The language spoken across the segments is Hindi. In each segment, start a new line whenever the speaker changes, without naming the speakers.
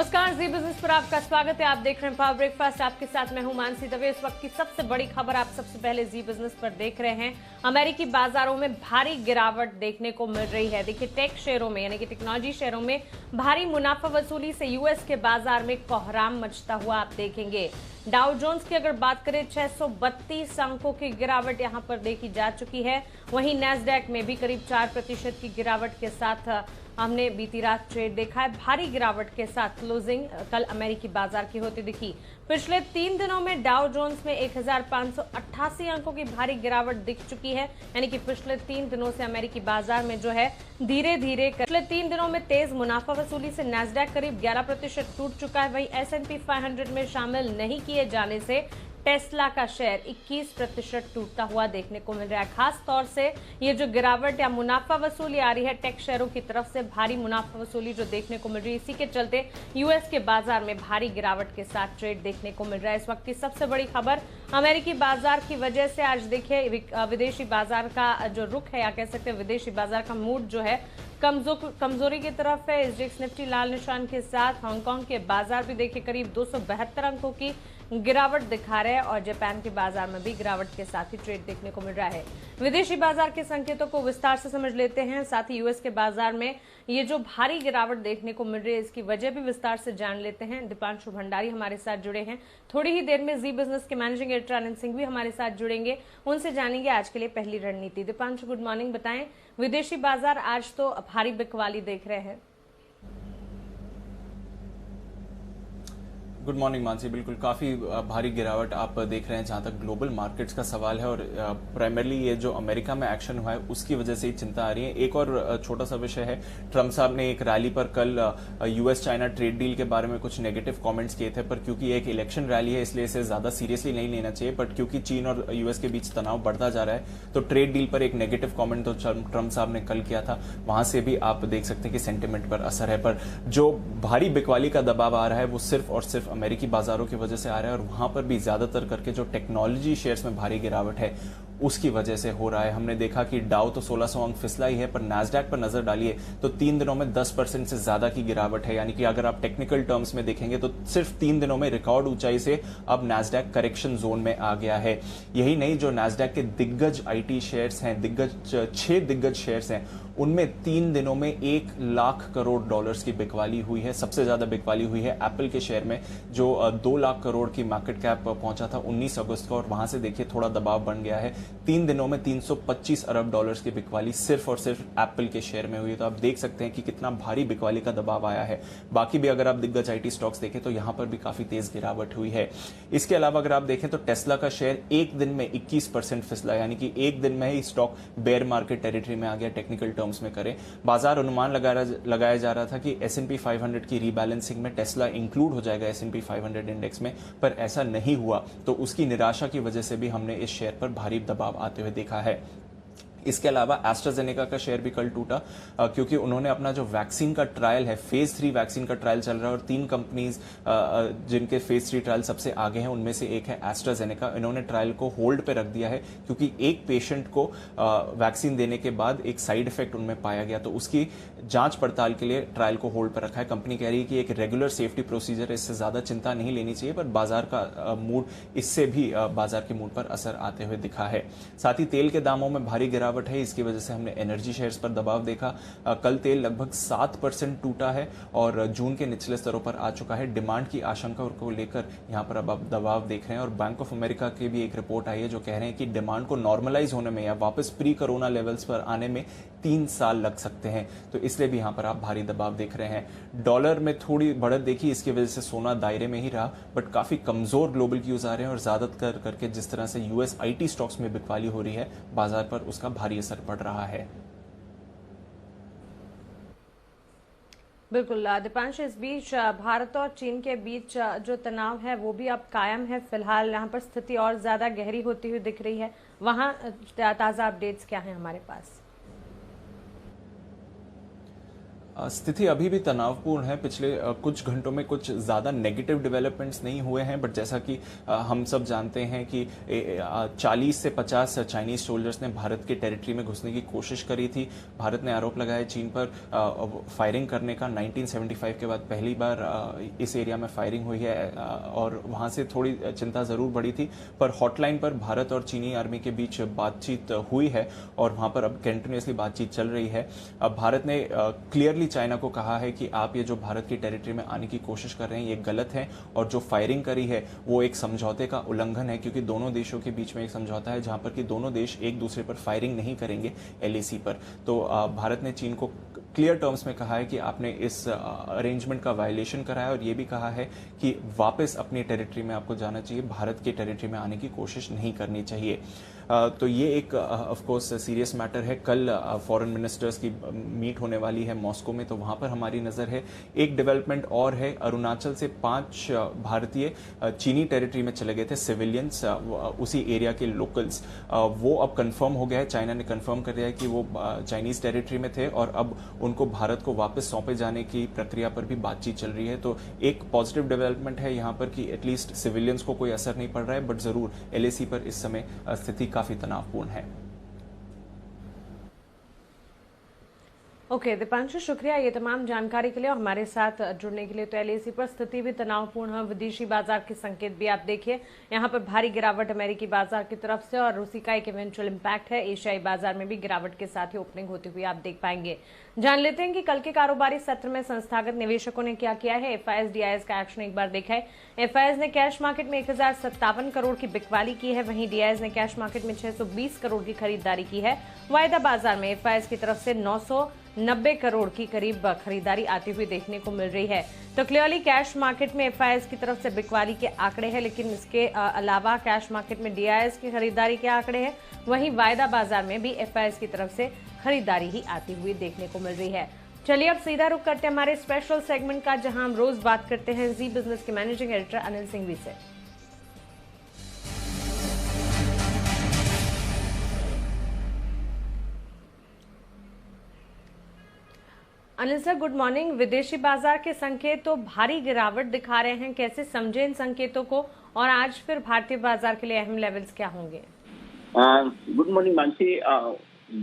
नमस्कार, जी बिजनेस पर आपका स्वागत है। आप देख रहे हैं पावर ब्रेकफास्ट। आपके साथ मैं हूं मानसी दवे। इस वक्त की सबसे बड़ी खबर आप सबसे पहले जी बिजनेस पर देख रहे हैं। अमेरिकी बाजारों में भारी गिरावट देखने को मिल रही है। देखिए, टेक शेयरों में यानी कि टेक्नोलॉजी शेयरों में भारी मुनाफा वसूली से यूएस के बाजार में कोहराम मचता हुआ आप देखेंगे। डाउ जोन्स की अगर बात करें 632 अंकों की गिरावट यहां पर देखी जा चुकी है। वहीं नैस्डैक में भी करीब 4% की गिरावट के साथ हमने बीती रात ट्रेड देखा है। भारी गिरावट के साथ क्लोजिंग कल अमेरिकी बाजार की होती दिखी। पिछले 3 दिनों में डाउ जोन्स में 1588 अंकों की भारी गिरावट दिख चुकी है। यानी कि पिछले 3 दिनों से अमेरिकी बाजार में जो है धीरे धीरे पिछले 3 दिनों में तेज मुनाफा वसूली से नैस्डैक करीब 11% टूट चुका है। वहीं S&P 500 में शामिल नहीं किए जाने से टेस्ला का शेयर 21% टूटता हुआ देखने को मिल रहा है। खास तौर से ये जो गिरावट या मुनाफा वसूली आ रही है टेक शेयरों की तरफ से, भारी मुनाफा वसूली जो देखने को मिल रही है, इसी के चलते यूएस के बाजार में भारी गिरावट के साथ ट्रेड देखने को मिल रहा है। इस वक्त की सबसे बड़ी खबर अमेरिकी बाजार की वजह से आज देखिए विदेशी बाजार का जो रुख है, या कह सकते हैं विदेशी बाजार का मूड जो है कमजोरी की तरफ है। एसजीएक्स निफ्टी लाल निशान के साथ, हांगकांग के बाजार भी देखिए करीब 272 अंकों की गिरावट दिखा रहे हैं और जापान के बाजार में भी गिरावट के साथ ही ट्रेड देखने को मिल रहा है। विदेशी बाजार के संकेतों को विस्तार से समझ लेते हैं। साथ ही यूएस के बाजार में ये जो भारी गिरावट देखने को मिल रही है, इसकी वजह भी विस्तार से जान लेते हैं। दीपांशु भंडारी हमारे साथ जुड़े हैं। थोड़ी ही देर में जी बिजनेस के मैनेजिंग एडिटर आनंद सिंह भी हमारे साथ जुड़ेंगे। उनसे जानेंगे आज के लिए पहली रणनीति। Deepanshu, good morning. बताएं, विदेशी बाजार आज तो भारी बिकवाली देख रहे हैं।
Good morning Mansi. बिल्कुल काफ़ी भारी गिरावट आप देख रहे हैं जहां तक ग्लोबल मार्केट्स का सवाल है, और प्राइमरली ये जो अमेरिका में एक्शन हुआ है उसकी वजह से ही चिंता आ रही है। एक और छोटा सा विषय है, ट्रंप साहब ने एक रैली पर कल यूएस चाइना ट्रेड डील के बारे में कुछ नेगेटिव कमेंट्स किए थे, पर क्योंकि एक इलेक्शन रैली है इसलिए इसे ज्यादा सीरियसली नहीं लेना चाहिए। बट क्योंकि चीन और यूएस के बीच तनाव बढ़ता जा रहा है तो ट्रेड डील पर एक नेगेटिव कॉमेंट तो ट्रंप साहब ने कल किया था, वहां से भी आप देख सकते हैं कि सेंटिमेंट पर असर है। पर जो भारी बिकवाली का दबाव आ रहा है वो सिर्फ और सिर्फ अमेरिकी बाजारों की वजह से आ रहा है, और वहां पर भी ज्यादातर करके जो टेक्नोलॉजी शेयर्स में भारी गिरावट है उसकी वजह से हो रहा है। हमने देखा कि डाउ तो 1600 अंक फिसला ही है, पर नैस्डैक पर नजर डालिए तो 3 दिनों में 10% से ज्यादा की गिरावट है। यानी कि अगर आप टेक्निकल टर्म्स में देखेंगे तो सिर्फ 3 दिनों में रिकॉर्ड ऊंचाई से अब नैस्डैक करेक्शन जोन में आ गया है। यही नहीं, जो नैस्डैक के दिग्गज आईटी शेयर्स हैं, 6 दिग्गज शेयर्स हैं, उनमें 3 दिनों में 1 लाख करोड़ डॉलर्स की बिकवाली हुई है। सबसे ज्यादा बिकवाली हुई है एप्पल के शेयर में, जो 2 लाख करोड़ की मार्केट कैप पहुंचा था 19 अगस्त को, और वहां से देखिए थोड़ा दबाव बन गया है। 3 दिनों में 325 अरब डॉलर्स की बिकवाली सिर्फ और सिर्फ एप्पल के शेयर में हुई है। तो आप देख सकते हैं कि कितना भारी बिकवाली का दबाव आया है। बाकी भी अगर आप दिग्गज आईटी स्टॉक्स देखें तो यहां पर भी काफी तेज गिरावट हुई है। इसके अलावा अगर आप देखें तो टेस्ला का शेयर एक दिन में 21% फिसला, यानी कि एक दिन में ही स्टॉक बेयर मार्केट टेरिटरी में आ गया। टेक्निकल टर्म्स में करें, बाजार अनुमान लगाया जा रहा था कि S&P 500 की रीबैलेंसिंग में टेस्ला इंक्लूड हो जाएगा S&P 500 इंडेक्स में, पर ऐसा नहीं हुआ। तो उसकी निराशा की वजह से भी हमने इस शेयर पर भारी दबाव आते हुए देखा है। इसके अलावा एस्ट्राजेनेका का शेयर भी कल टूटा, क्योंकि उन्होंने अपना जो वैक्सीन का ट्रायल है, फेज 3 वैक्सीन का ट्रायल चल रहा है, और 3 कंपनीज जिनके फेज 3 ट्रायल सबसे आगे हैं उनमें से एक है एस्ट्राजेनेका। इन्होंने ट्रायल को होल्ड पे रख दिया है क्योंकि एक पेशेंट को वैक्सीन देने के बाद एक साइड इफेक्ट उनमें पाया गया, तो उसकी जांच पड़ताल के लिए ट्रायल को होल्ड पर रखा है। कंपनी कह रही है कि एक रेगुलर सेफ्टी प्रोसीजर है, इससे ज्यादा चिंता नहीं लेनी चाहिए, पर बाजार का मूड, इससे भी बाजार के मूड पर असर आते हुए दिखा है। साथ ही तेल के दामों में भारी गिरावट है, इसकी वजह से हमने एनर्जी शेयर्स पर दबाव देखा। कल तेल लगभग 7% टूटा है और जून के निचले स्तरों पर आ चुका है। डिमांड की आशंका को लेकर यहां पर अब दबाव देख रहे हैं, और बैंक ऑफ अमेरिका की भी एक रिपोर्ट आई है जो कह रहे हैं कि डिमांड को नॉर्मलाइज होने में या वापस प्री कोरोना लेवल्स पर आने में 3 साल लग सकते हैं। तो इसलिए भी यहां पर आप भारी दबाव देख रहे हैं। डॉलर में थोड़ी बढ़त देखी, इसकी वजह से सोना दायरे में ही रहा, बट काफी कमजोर ग्लोबल क्यूज आ रहे हैं, और ज्यादातर करके जिस तरह से यूएस आईटी स्टॉक्स में बिकवाली हो रही है, बाजार पर उसका भारी असर पड़ रहा है।
बिल्कुल दीपांश, इस बीच भारत और चीन के बीच जो तनाव है वो भी अब कायम है। फिलहाल यहाँ पर स्थिति और ज्यादा गहरी होती हुई दिख रही है। वहाँ ताजा अपडेट्स क्या हैं हमारे पास?
स्थिति अभी भी तनावपूर्ण है। पिछले कुछ घंटों में कुछ ज़्यादा नेगेटिव डेवलपमेंट्स नहीं हुए हैं, बट जैसा कि हम सब जानते हैं कि 40 से 50 चाइनीज सोल्जर्स ने भारत के टेरिटरी में घुसने की कोशिश करी थी। भारत ने आरोप लगाया चीन पर फायरिंग करने का। 1975 के बाद पहली बार इस एरिया में फायरिंग हुई है और वहाँ से थोड़ी चिंता ज़रूर बढ़ी थी, पर हॉटलाइन पर भारत और चीनी आर्मी के बीच बातचीत हुई है और वहाँ पर अब कंटिन्यूसली बातचीत चल रही है। अब भारत ने क्लियरली चाइना को कहा है कि आप ये जो भारत की टेरिटरी में आने की कोशिश कर रहे हैं ये गलत है, और जो फायरिंग करी है वो एक समझौते का उल्लंघन है, क्योंकि दोनों देशों के बीच में एक समझौता है जहां पर कि दोनों देश एक दूसरे पर फायरिंग नहीं करेंगे एलएसी पर। तो भारत ने चीन को क्लियर टर्म्स में कहा है कि आपने इस अरेंजमेंट का वायलेशन करा है, और ये भी कहा है कि वापस अपनी टेरिटरी में आपको जाना चाहिए, भारत की टेरिटरी में आने की कोशिश नहीं करनी चाहिए। तो ये एक ऑफ कोर्स सीरियस मैटर है। कल फॉरेन मिनिस्टर्स की मीट होने वाली है मॉस्को में, तो वहां पर हमारी नजर है। एक डेवलपमेंट और है, अरुणाचल से 5 भारतीय चीनी टेरिटरी में चले गए थे, सिविलियंस, उसी एरिया के लोकल्स। वो अब कंफर्म हो गया है, चाइना ने कंफर्म कर दिया है कि वो चाइनीज टेरिटरी में थे और अब उनको भारत को वापस सौंपे जाने की प्रक्रिया पर भी बातचीत चल रही है। तो एक पॉजिटिव डेवलपमेंट है यहाँ पर कि एटलीस्ट सिविलियंस को कोई असर नहीं पड़ रहा है, बट जरूर एलएसी पर इस समय स्थिति काफी तनावपूर्ण है।
ओके दीपांशु, शुक्रिया ये तमाम जानकारी के लिए और हमारे साथ जुड़ने के लिए। तो एलएसी पर स्थिति भी तनावपूर्ण है, विदेशी बाजार के संकेत भी आप देखिए। यहाँ पर भारी गिरावट अमेरिकी बाजार की तरफ से और रूसी का एक इवेंचुअल इम्पैक्ट है। एशियाई बाजार में भी गिरावट के साथ ही ओपनिंग होती हुई आप देख पाएंगे। जान लेते हैं कि कल के कारोबारी सत्र में संस्थागत निवेशकों ने क्या किया है। एफआईएस डीआईएस का एक्शन एक बार देखा है। एफआईएस ने कैश मार्केट में 1057 करोड़ की बिकवाली की है, वहीं डीआईएस ने कैश मार्केट में 620 करोड़ की खरीदारी की है। वायदा बाजार में एफआईएस की तरफ से 990 करोड़ की करीब खरीदारी आती हुई देखने को मिल रही है। तो क्लियरली कैश मार्केट में एफआईएस की तरफ से बिकवाली के आंकड़े हैं, लेकिन इसके अलावा कैश मार्केट में डीआईएस की खरीदारी के आंकड़े हैं। वहीं वायदा बाजार में भी एफआईएस की तरफ से खरीदारी ही आती हुई देखने को मिल रही है। चलिए अब सीधा रुख करते हैं हमारे स्पेशल सेगमेंट का, जहां हम रोज बात करते हैं जी बिजनेस के मैनेजिंग एडिटर अनिल सिंघवी से। Anil sir, good morning. विदेशी बाजार के संकेत तो भारी गिरावट दिखा रहे हैं, कैसे समझे इन संकेतों को, और आज फिर भारतीय बाजार के लिए अहम लेवल्स क्या होंगे?
Good morning Mansi.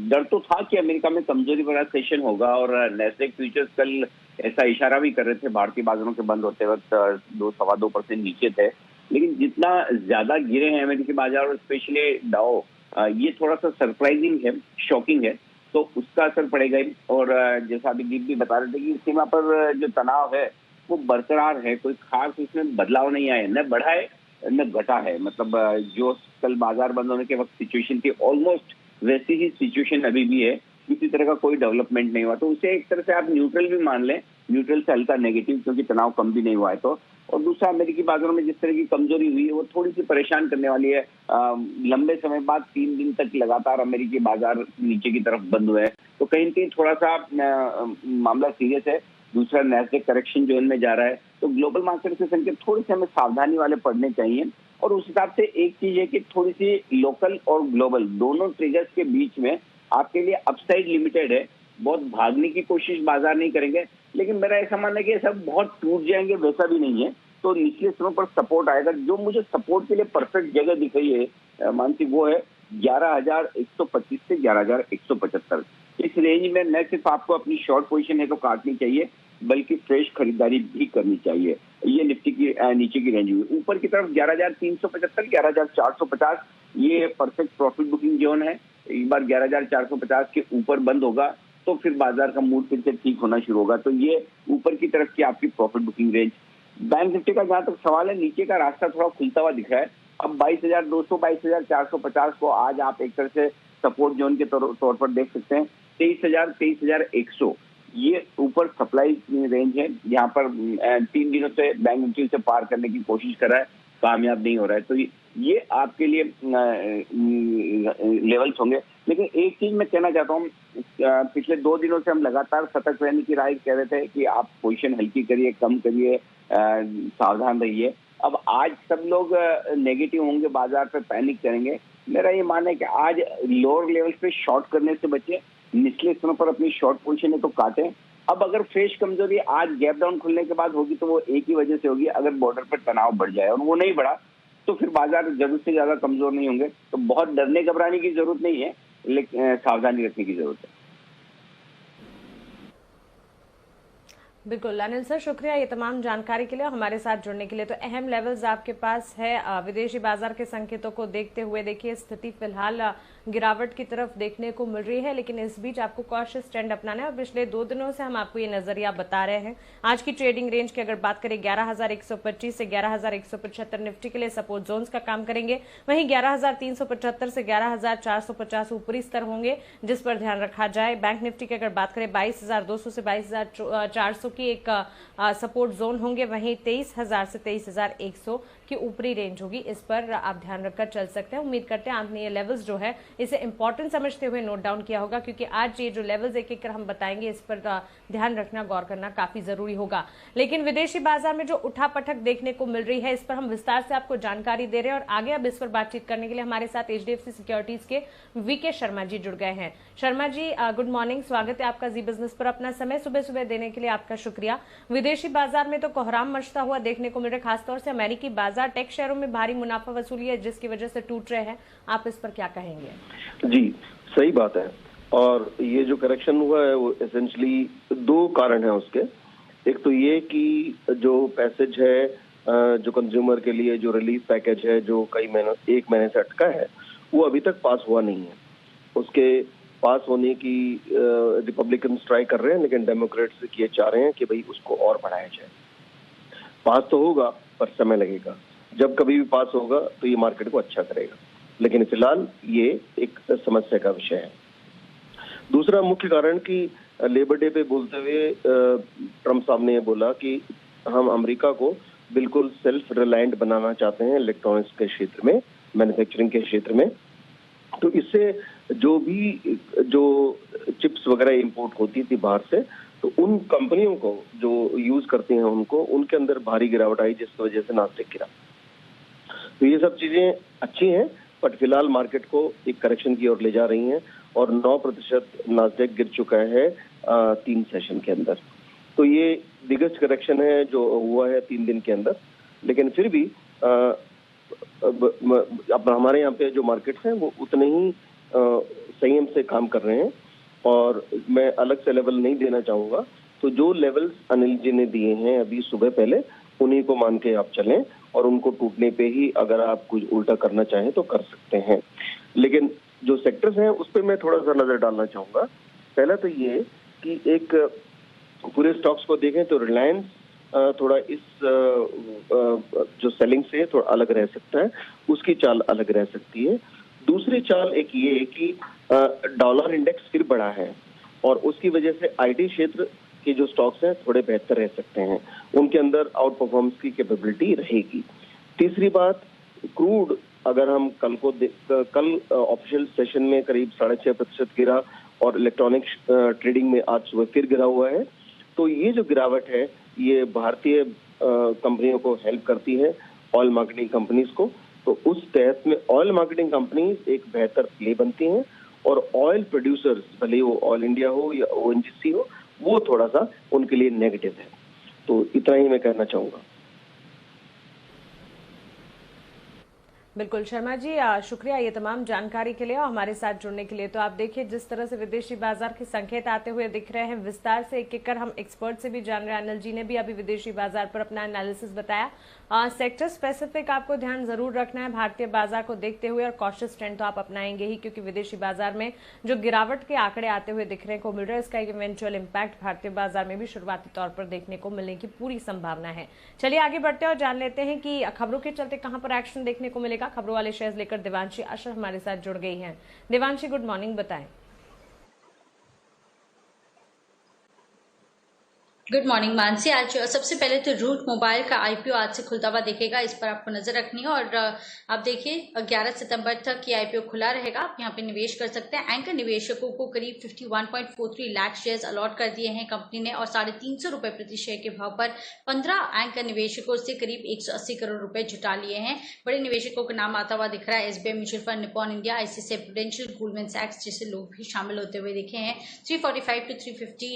डर तो था कि अमेरिका में कमजोरी भरा सेशन होगा और नैस्डैक फ्यूचर्स कल ऐसा इशारा भी कर रहे थे। भारतीय बाजारों के बंद होते वक्त 2-2.25% नीचे थे, लेकिन जितना ज्यादा गिरे हैं अमेरिकी बाजार और स्पेशली डाउ, ये थोड़ा सा सरप्राइजिंग है, शॉकिंग है, तो उसका असर पड़ेगा ही। और जैसा अभी दीप भी बता रहे थे कि सीमा पर जो तनाव है वो बरकरार है, कोई खास उसमें बदलाव नहीं आया, न बढ़ा है न घटा है। मतलब जो कल बाजार बंद होने के वक्त सिचुएशन थी ऑलमोस्ट वैसी ही सिचुएशन अभी भी है, किसी तरह का कोई डेवलपमेंट नहीं हुआ। तो उसे एक तरह से आप न्यूट्रल भी मान लें, न्यूट्रल से हल्का नेगेटिव, क्योंकि तनाव कम भी नहीं हुआ है। तो और दूसरा, अमेरिकी बाजारों में जिस तरह की कमजोरी हुई है वो थोड़ी सी परेशान करने वाली है। लंबे समय बाद 3 दिन तक लगातार अमेरिकी बाजार नीचे की तरफ बंद हुए हैं, तो कहीं न कहीं थोड़ा सा मामला सीरियस है। दूसरा, नैस्डैक करेक्शन जोन में जा रहा है, तो ग्लोबल मार्केट के संकेत थोड़े से हमें सावधानी वाले पढ़ने चाहिए। और उस हिसाब से एक चीज है कि थोड़ी सी लोकल और ग्लोबल दोनों ट्रिगर्स के बीच में आपके लिए अपसाइड लिमिटेड है। बहुत भागने की कोशिश बाजार नहीं करेंगे, लेकिन मेरा ऐसा मानना है कि सब बहुत टूट जाएंगे वैसा भी नहीं है। तो निचले स्तरों पर सपोर्ट आएगा। जो मुझे सपोर्ट के लिए परफेक्ट जगह दिख रही है मानसी, वो है 11,125 से 11,175। इस रेंज में न सिर्फ आपको अपनी शॉर्ट पोजीशन है तो काटनी चाहिए, बल्कि फ्रेश खरीदारी भी करनी चाहिए। ये निफ्टी की नीचे की रेंज हुई। ऊपर की तरफ 11,375, 11,450 ये परफेक्ट प्रॉफिट बुकिंग जोन है। एक बार 11,450 के ऊपर बंद होगा तो फिर बाजार का मूड फिर से ठीक होना शुरू होगा। तो ये ऊपर की तरफ की आपकी profit booking range. Bank Nifty का जहां तक सवाल है, नीचे का रास्ता थोड़ा खुलता हुआ दिख रहा है। अब 22,200, 22,450 को आज आप एक तरह से सपोर्ट जोन के तौर पर देख सकते हैं। 23,000, 23,100 ये ऊपर सप्लाई रेंज है। यहाँ पर 3 दिनों से बैंक निफ्टी से पार करने की कोशिश कर रहा है, कामयाब नहीं हो रहा है। तो ये आपके लिए लेवल्स होंगे। लेकिन एक चीज मैं कहना चाहता हूँ, पिछले 2 दिनों से हम लगातार सतर्क रहने की राय कह रहे थे कि आप पोजीशन हल्की करिए, कम करिए, सावधान रहिए। अब आज सब लोग नेगेटिव होंगे, बाजार पे पैनिक करेंगे। मेरा ये मानना है कि आज लोअर लेवल पे शॉर्ट करने से बचे, निचले स्तरों पर अपनी शॉर्ट पोजीशन है तो काटें। अब अगर फ्रेश कमजोरी आज गैप डाउन खुलने के बाद होगी तो वो एक ही वजह से होगी, अगर बॉर्डर पर तनाव बढ़ जाए और वो नहीं बढ़ा तो फिर बाजार जरूरत से ज्यादा कमजोर नहीं होंगे। तो बहुत डरने घबराने की जरूरत नहीं है, लेकिन सावधानी रखने की जरूरत है।
बिल्कुल अनिल सर, शुक्रिया ये तमाम जानकारी के लिए, हमारे साथ जुड़ने के लिए। तो अहम लेवल्स आपके पास है। विदेशी बाजार के संकेतों को देखते हुए देखिए स्थिति फिलहाल गिरावट की तरफ देखने को मिल रही है, लेकिन इस बीच आपको कॉशियस ट्रेंड अपनाना है और पिछले 2 दिनों से हम आपको ये नजरिया बता रहे हैं। आज की ट्रेडिंग रेंज की अगर बात करें 11,125 से 11,175 निफ्टी के लिए सपोर्ट जोन्स का काम करेंगे, वहीं 11,375 से 11,450 ऊपरी स्तर होंगे जिस पर ध्यान रखा जाए। बैंक निफ्टी की अगर बात करें 22,200 से 22,400 की एक सपोर्ट जोन होंगे, वहीं 23,000 से 23,100 की ऊपरी रेंज होगी, इस पर आप ध्यान रखकर चल सकते हैं। उम्मीद करते हैं आपने ये लेवल्स जो है इसे इंपॉर्टेंट समझते हुए नोट डाउन किया होगा, क्योंकि आज ये जो लेवल्स एक एक कर हम बताएंगे इस पर ध्यान रखना, गौर करना काफी जरूरी होगा। लेकिन विदेशी बाजार में जो उठापटक देखने को मिल रही है इस पर हम विस्तार से आपको जानकारी दे रहे हैं और आगे अब इस पर बातचीत करने के लिए हमारे साथ HDFC सिक्योरिटीज के वीके शर्मा जी जुड़ गए हैं। शर्मा जी गुड मॉर्निंग, स्वागत है आपका जी बिजनेस पर। अपना समय सुबह सुबह देने के लिए आपका शुक्रिया। विदेशी बाजार में तो कोहराम मचता हुआ देखने को मिल रहा है, खासतौर से अमेरिकी बाजार टेक शेयरों में भारी मुनाफा वसूली है जिसकी वजह से टूट रहे हैं, आप इस पर क्या कहेंगे?
जी सही बात है। और ये जो करेक्शन हुआ है वो एसेंशली 2 कारण है उसके। एक तो ये कि जो पैसेज है जो कंज्यूमर के लिए जो रिलीफ पैकेज है जो कई महीनों 1 महीने से अटका है वो अभी तक पास हुआ नहीं है। उसके पास होने की रिपब्लिकन ट्राई कर रहे हैं, लेकिन डेमोक्रेट्स ये चाह रहे हैं कि भाई उसको और बढ़ाया जाए। पास तो होगा पर समय लगेगा, जब कभी भी पास होगा तो ये मार्केट को अच्छा करेगा, लेकिन फिलहाल ये एक समस्या का विषय है। दूसरा मुख्य कारण कि लेबर डे पे बोलते हुए ट्रम्प साहब ने बोला कि हम अमेरिका को बिल्कुल सेल्फ रिलायंट बनाना चाहते हैं इलेक्ट्रॉनिक्स के क्षेत्र में, मैन्युफैक्चरिंग के क्षेत्र में। तो इससे जो चिप्स वगैरह इंपोर्ट होती थी बाहर से, तो उन कंपनियों को जो यूज करती हैं उनको उनके अंदर भारी गिरावट आई, जिसकी वजह से नास्डेक गिरा। तो ये सब चीजें अच्छी हैं, बट फिलहाल मार्केट को एक करेक्शन की ओर ले जा रही हैं और 9% नास्डेक गिर चुका है 3 सेशन के अंदर। तो ये बिगेस्ट करेक्शन है जो हुआ है 3 दिन के अंदर। लेकिन फिर भी अब हमारे यहाँ पे जो मार्केट्स हैं वो उतने ही संयम से काम कर रहे हैं और मैं अलग से लेवल नहीं देना चाहूंगा। तो जो लेवल्स अनिल जी ने दिए हैं अभी सुबह पहले, उन्हीं को मान के आप चलें और उनको टूटने पे ही अगर आप कुछ उल्टा करना चाहें तो कर सकते हैं। लेकिन जो सेक्टर्स हैं उस पर मैं थोड़ा सा नजर डालना चाहूंगा। पहला तो ये कि एक पूरे स्टॉक्स को देखें तो रिलायंस थोड़ा इस जो सेलिंग से थोड़ा अलग रह सकता है, उसकी चाल अलग रह सकती है। दूसरी चाल एक ये कि डॉलर इंडेक्स फिर बढ़ा है और उसकी वजह से आईटी क्षेत्र के जो स्टॉक्स हैं थोड़े बेहतर रह सकते हैं, उनके अंदर आउट परफॉर्मेंस की कैपेबिलिटी रहेगी। तीसरी बात, क्रूड अगर हम कल ऑफिशियल सेशन में करीब 6.5% गिरा और इलेक्ट्रॉनिक्स ट्रेडिंग में आज सुबह फिर गिरा हुआ है। तो ये जो गिरावट है ये भारतीय कंपनियों को हेल्प करती है, ऑयल मार्केटिंग कंपनीज को। तो उस तहत में ऑयल मार्केटिंग कंपनीज एक बेहतर प्ले बनती हैं और ऑयल प्रोड्यूसर्स, भले वो ऑयल इंडिया हो या ONGC हो, वो थोड़ा सा उनके लिए नेगेटिव है। तो इतना ही मैं कहना चाहूंगा।
बिल्कुल शर्मा जी, शुक्रिया ये तमाम जानकारी के लिए और हमारे साथ जुड़ने के लिए। तो आप देखिए जिस तरह से विदेशी बाजार के संकेत आते हुए दिख रहे हैं, विस्तार से एक एक कर हम एक्सपर्ट से भी जान रहे हैं। अनिल जी ने भी अभी विदेशी बाजार पर अपना एनालिसिस बताया। सेक्टर स्पेसिफिक आपको ध्यान जरूर रखना है भारतीय बाजार को देखते हुए और कॉशियस ट्रेंड तो आप अपनाएंगे ही, क्योंकि विदेशी बाजार में जो गिरावट के आंकड़े आते हुए दिखने को मिल रहे हैं इसका एक इवेंचुअल इम्पैक्ट भारतीय बाजार में भी शुरुआती तौर पर देखने को मिलने की पूरी संभावना है। चलिए आगे बढ़ते हैं और जान लेते हैं कि खबरों के चलते कहां पर एक्शन देखने को मिलेगा। खबरों वाले शेयर्स लेकर देवांशी अशर हमारे साथ जुड़ गई हैं। देवांशी गुड मॉर्निंग, बताएं।
Good morning Mansi. आज सबसे पहले तो रूट मोबाइल का आईपीओ आज से खुलता हुआ दिखेगा, इस पर आपको नजर रखनी है। और आप देखिए 11 सितंबर तक ये आईपीओ खुला रहेगा, आप यहाँ पे निवेश कर सकते हैं। एंकर निवेशकों को करीब 51.43 लाख शेयर्स अलॉट कर दिए हैं कंपनी ने और 350 रुपए प्रति शेयर के भाव पर 15 एंकर निवेशकों से करीब 180 करोड़ रुपए जुटा लिए हैं। बड़े निवेशकों का नाम आता हुआ दिख रहा है, SBI mutual fund, Nippon India, ICICI Prudential, Goldman सैक्स जैसे लोग भी शामिल होते हुए दिखे हैं। 345 to 350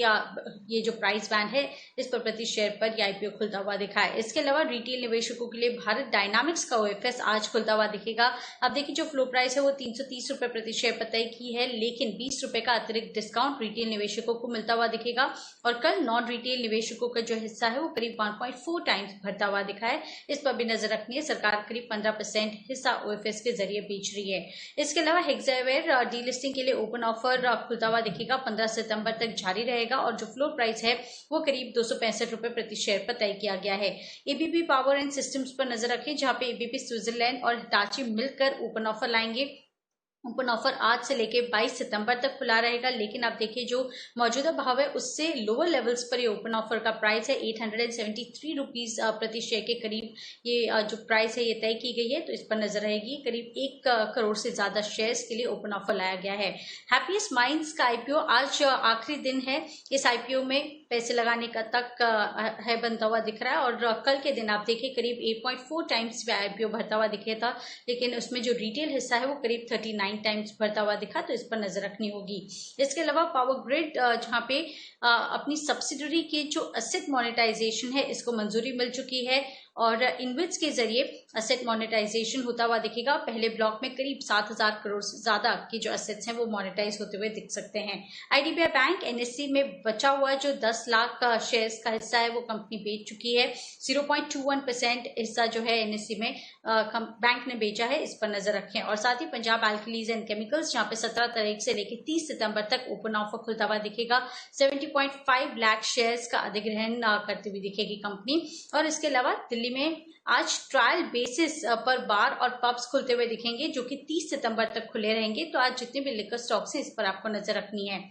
ये जो प्राइस बैंड है इस पर प्रति शेयर पर यह आईपीओ खुलता हुआ दिखा है। इसके अलावा रिटेल निवेशकों के लिए भारत डायनामिक्स का ओएफएस आज खुलता हुआ दिखेगा। अब देखिए जो फ्लो प्राइस है वो 330 रुपए प्रति शेयर पर तय की है, लेकिन 20 रुपए का अतिरिक्त डिस्काउंट रिटेल निवेशकों को मिलता हुआ दिखेगा। और कल नॉन रिटेल निवेशकों का जो हिस्सा है वो करीब 1.4 टाइम्स बढ़ता हुआ दिखा है, इस पर भी नजर रखनी है। सरकार करीब 15% हिस्सा ओएफएस के जरिए बेच रही है। इसके अलावा हेक्सावेयर डीलिस्टिंग के लिए ओपन ऑफर खुलता हुआ दिखेगा, 15 सितंबर तक जारी रहेगा और जो फ्लोर प्राइस है वो करीब 265 रुपए प्रति शेयर पर तय किया गया है। एबीबी पावर एंड सिस्टम्स पर नजर रखें, जहां पे एबीपी स्विट्जरलैंड और हिटाची मिलकर ओपन ऑफर लाएंगे। ओपन ऑफर आज से लेके 22 सितंबर तक खुला रहेगा, लेकिन आप देखिए जो मौजूदा भाव है उससे लोअर लेवल्स पर ये ओपन ऑफर का प्राइस है 873 रुपीज प्रति शेयर के करीब ये जो प्राइस है ये तय की गई है, तो इस पर नजर रहेगी। करीब 1 करोड़ से ज्यादा शेयर्स के लिए ओपन ऑफर लाया गया है। हैप्पीएस्ट माइंड्स का आईपीओ आज आखिरी दिन है, इस आईपीओ में पैसे लगाने का तक है बनता हुआ दिख रहा है। और कल के दिन आप देखिए करीब 8.4 टाइम्स आईपीओ भरता हुआ दिखे था, लेकिन उसमें जो रिटेल हिस्सा है वो करीब 39 टाइम्स बढ़ता हुआ दिखा, तो इस पर नजर रखनी होगी। इसके अलावा पावर ग्रिड जहां पे अपनी सब्सिडरी के जो एसेट मोनेटाइजेशन है इसको मंजूरी मिल चुकी है और इनविट्स के जरिए एसेट मोनेटाइजेशन होता हुआ दिखेगा। पहले ब्लॉक में करीब 7000 करोड़ से ज्यादा की जो एसेट्स हैं वो मोनेटाइज होते हुए दिख सकते हैं। आईडीबीआई बैंक एनएससी में बचा हुआ जो 10 लाख शेयर्स का हिस्सा है वो कंपनी बेच चुकी है। 0.21% हिस्सा जो है एनएससी में बैंक ने बेचा है, इस पर नजर रखें। और साथ ही पंजाब एल्कलीज एंड केमिकल्स जहां पे 17 तारीख से लेकर 30 सितंबर तक ओपन ऑफर खुलता हुआ दिखेगा। 70.5 लाख शेयर्स का अधिग्रहण करती हुई दिखेगी कंपनी। और इसके अलावा दिल्ली में आज ट्रायल बेसिस पर बार और पब्स खुलते हुए दिखेंगे, जो कि 30 सितंबर तक खुले रहेंगे। तो आज जितने भी लिकर स्टॉक्स हैं इस पर आपको नजर रखनी है।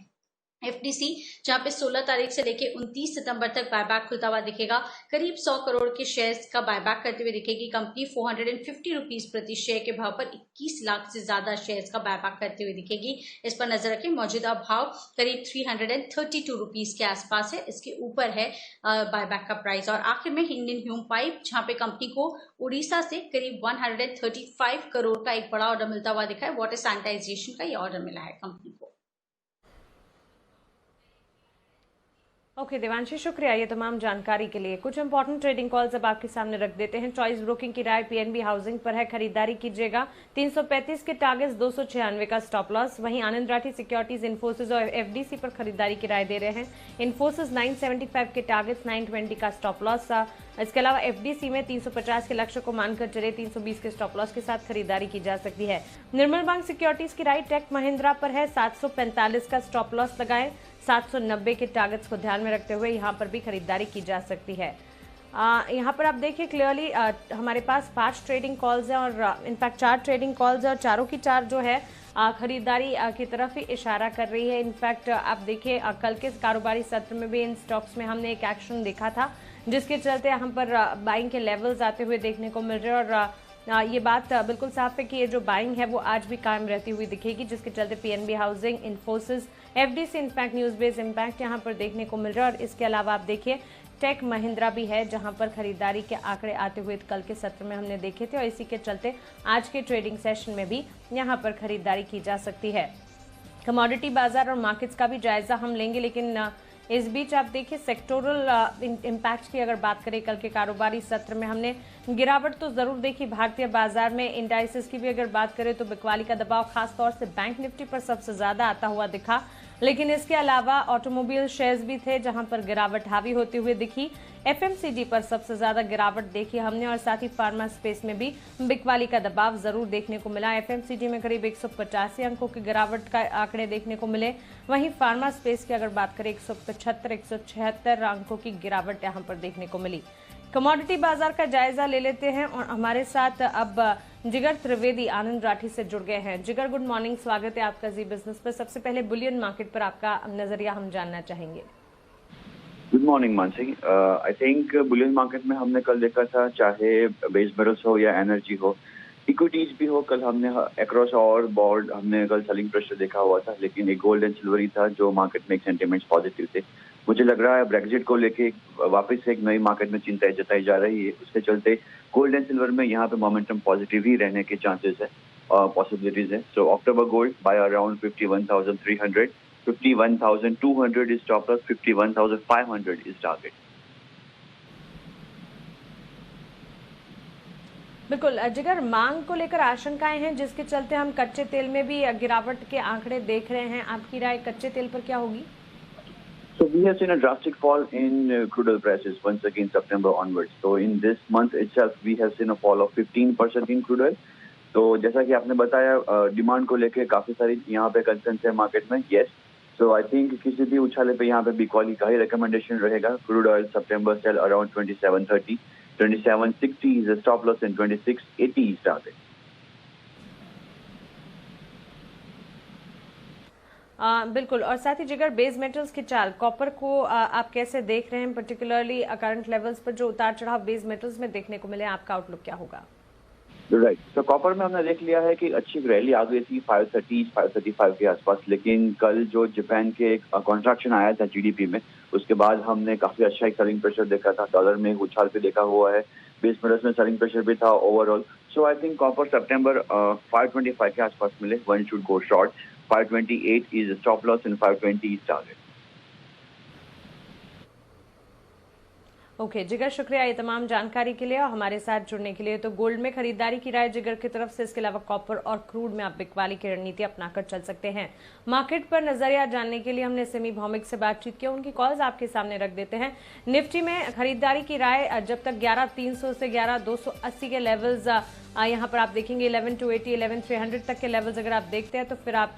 एफडीसी जहां पे 16 तारीख से लेके 29 सितंबर तक बायबैक खुलता हुआ दिखेगा। करीब 100 करोड़ के शेयर्स का बायबैक करते हुए दिखेगी कंपनी। 450 रुपीज प्रति शेयर के भाव पर 21 लाख से ज्यादा शेयर्स का बायबैक करते हुए दिखेगी, इस पर नजर रखें। मौजूदा भाव करीब 332 रुपीज के आसपास है, इसके ऊपर है बायबैक का प्राइस। और आखिर में इंडियन ह्यूम पाइप जहां पे कंपनी को उड़ीसा से करीब 135 करोड़ का एक बड़ा ऑर्डर मिलता हुआ दिखा है। वाटर सैनिटाइजेशन का ये ऑर्डर मिला है कंपनी को।
ओके देवांशी, शुक्रिया ये तमाम जानकारी के लिए। कुछ इंपॉर्टेंट ट्रेडिंग कॉल्स अब आपके सामने रख देते हैं। चॉइस ब्रोकिंग की राय पीएनबी हाउसिंग पर है, खरीदारी कीजिएगा। 335 के टारगेट्स, 296 का स्टॉप लॉस। वहीं आनंद राठी सिक्योरिटीज इन्फोसिस और एफडीसी पर खरीदारी की राय दे रहे हैं। इन्फोसिस 975 के टारगेट्स, 920 का स्टॉप लॉस। इसके अलावा एफडीसी में 350 के लक्ष्य को मानकर चले 320 के स्टॉप लॉस के साथ खरीदारी की जा सकती है। निर्मल बैंक सिक्योरिटीज की राय टेक महिंद्रा पर है, 745 का स्टॉप लॉस लगाएं। 790 के टारगेट्स को ध्यान में रखते हुए यहां पर भी खरीदारी की जा सकती है। यहां पर आप देखिए क्लियरली हमारे पास 5 ट्रेडिंग कॉल्स हैं और इनफैक्ट 4 ट्रेडिंग कॉल्स हैं और चारों की चार जो है खरीदारी की तरफ ही इशारा कर रही है। इनफैक्ट आप देखिए कल के कारोबारी सत्र में भी इन स्टॉक्स में हमने एक एक्शन देखा था, जिसके चलते यहाँ पर बाइंग के लेवल्स आते हुए देखने को मिल रहे हैं। और ये बात बिल्कुल साफ है कि ये जो बाइंग है वो आज भी कायम रहती हुई दिखेगी, जिसके चलते PNB housing, Infosys, FDC, in fact news base impact यहाँ पर देखने को मिल रहा है। और इसके अलावा आप देखिए टेक महिंद्रा भी है, जहां पर खरीदारी के आंकड़े आते हुए कल के सत्र में हमने देखे थे और इसी के चलते आज के ट्रेडिंग सेशन में भी यहां पर खरीदारी की जा सकती है। कमोडिटी बाजार और मार्केट्स का भी जायजा हम लेंगे, लेकिन इस बीच आप देखिए सेक्टोरल इम्पैक्ट की अगर बात करें, कल के कारोबारी सत्र में हमने गिरावट तो जरूर देखी भारतीय बाजार में। इंडाइसेस की भी अगर बात करें तो बिकवाली का दबाव खासतौर से बैंक निफ्टी पर सबसे ज्यादा आता हुआ दिखा, लेकिन इसके अलावा ऑटोमोबाइल शेयर्स भी थे जहां पर गिरावट हावी होती हुई दिखी। एफएमसीजी पर सबसे ज्यादा गिरावट देखी हमने और साथ ही फार्मा स्पेस में भी बिकवाली का दबाव जरूर देखने को मिला। एफएमसीजी में करीब 185 अंकों की गिरावट का आंकड़े देखने को मिले। वहीं फार्मा स्पेस की अगर बात करें 175-176 अंकों की गिरावट यहां पर देखने को मिली। कमोडिटी बाजार का जायजा ले लेते हैं और हमारे साथ अब जिगर त्रिवेदी आनंद राठी से जुड़ गए हैं। जिगर, गुड मॉर्निंग, स्वागत है आपका जी बिजनेस पर। सबसे पहले बुलियन मार्केट पर आपका नजरिया हम जानना चाहेंगे।
Good morning Mansi. I think Boolean market में हमने कल देखा था, चाहे बेस मेटल्स हो या एनर्जी हो, इक्विटीज भी हो, कल हमने अक्रॉस और बोर्ड हमने कल सेलिंग प्रेशर देखा हुआ था, लेकिन एक गोल्ड एंड सिल्वर ही था जो मार्केट में एक सेंटिमेंट्स पॉजिटिव थे। मुझे लग रहा है ब्रेग्जिट को लेके वापस से एक नई मार्केट में चिंता जताई जा रही है, उसके चलते गोल्ड एंड सिल्वर में यहाँ पे मोमेंटम पॉजिटिव ही रहने के चांसेस है और पॉसिबिलिटीज है। सो अक्टूबर gold by around 51,300, 51,200 is stop loss, 51,500 is target.
बिल्कुल जिगर, मांग को लेकर आशंकाएं हैं जिसके चलते हम कच्चे तेल में भी गिरावट के आंकड़े देख रहे हैं। आपकी राय कच्चे तेल पर क्या होगी?
So we have seen a drastic fall in crude oil prices once again September onwards. So in this month itself we have seen a fall of 15% in crude oil. तो जैसा कि आपने बताया, डिमांड को लेके काफी सारी यहाँ पे कंसर्न्स है मार्केट में। यस, सो आई थिंक किसी भी उछाले पे यहाँ पे बिकॉली का ही रिकमेंडेशन रहेगा। Crude oil September sell around 2730, 2760 is a stop loss and 2680 is target.
बिल्कुल, और साथ ही जिगर बेस मेटल्स की चाल, कॉपर को आप कैसे देख रहे हैं? पर्टिकुलरली करंट लेवल्स पर जो उतार चढ़ाव बेस मेटल्स में देखने को मिले, आपका आउटलुक क्या होगा?
राइट, तो कॉपर में हमने देख लिया है कि अच्छी रैली आ गई थी 530, 535 के आसपास, लेकिन कल जो जापान के एक कॉन्ट्रैक्शन आया था जीडीपी में, उसके बाद हमने काफी अच्छा एक सेलिंग प्रेशर देखा था। डॉलर में एक उछाल पे देखा हुआ है, बेस मेटल्स में सेलिंग प्रेशर भी था overall. So I think copper सितंबर 525 के आसपास मिले, one should go short, 528 is stop loss and 520 is target.
Okay Jigar, शुक्रिया ये तमाम जानकारी के लिए और हमारे साथ जुड़ने के लिए। तो गोल्ड में खरीदारी की राय जिगर की तरफ से, इसके अलावा कॉपर और क्रूड में आप बिकवाली की रणनीति अपनाकर चल सकते हैं। मार्केट पर नजरिया जानने के लिए हमने सिमी भौमिक से बातचीत की, उनकी कॉल्स आपके सामने रख देते हैं। निफ्टी में खरीदारी की राय, जब तक 11,300 से 11,280 के लेवल्स यहाँ पर आप देखेंगे, 11,280, 11,300 तक के लेवल्स अगर आप देखते हैं तो फिर आप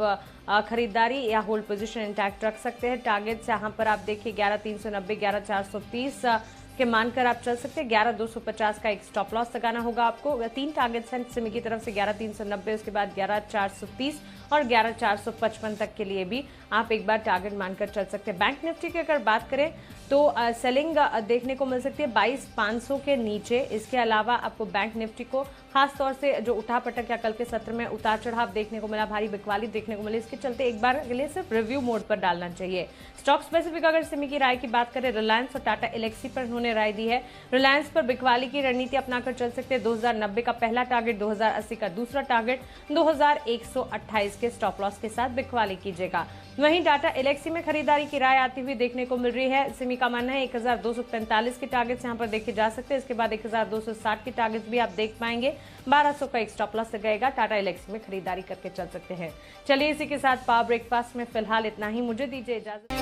खरीदारी या होल्ड पोजीशन इंटैक्ट रख सकते हैं। टारगेट्स यहाँ पर आप देखिए 11,390, 11,430 के मानकर आप चल सकते हैं। 11,250 का एक स्टॉप लॉस लगाना होगा आपको। 3 टारगेट्स हैं सिमी की तरफ से, 11,390, उसके बाद 11,430 और 11,455 तक के लिए भी आप एक बार टारगेट मानकर चल सकते हैं। बैंक निफ्टी की अगर बात करें तो सेलिंग देखने को मिल सकती है 22,500 के नीचे। इसके अलावा आपको बैंक निफ्टी को खासतौर से जो उठापटक या कल के सत्र में उतार चढ़ाव देखने को मिला, भारी बिकवाली देखने को मिली, इसके चलते एक बार के लिए सिर्फ रिव्यू मोड पर डालना चाहिए। स्टॉक स्पेसिफिक अगर सिमी की राय की बात करें, रिलायंस और टाटा एलेक्सी पर उन्होंने राय दी है। रिलायंस पर बिकवाली की रणनीति अपनाकर चल सकते हैं। 2090 का पहला टारगेट, 2080 का दूसरा टारगेट, 2128 के स्टॉप लॉस के साथ बिकवाली कीजिएगा। वहीं टाटा एलेक्सी में खरीदारी की राय आती हुई देखने को मिल रही है। सिमी का मानना है 1245 के टारगेट्स यहां पर देखे जा सकते हैं। इसके बाद 1260 के टारगेट्स भी आप देख पाएंगे। 1200 का एक स्टॉप लॉस लगेगा। टाटा एलेक्सी में खरीदारी करके चल सकते हैं। चलिए इसी के साथ पावर ब्रेकफास्ट में फिलहाल इतना ही। मुझे दीजिए इजाजत।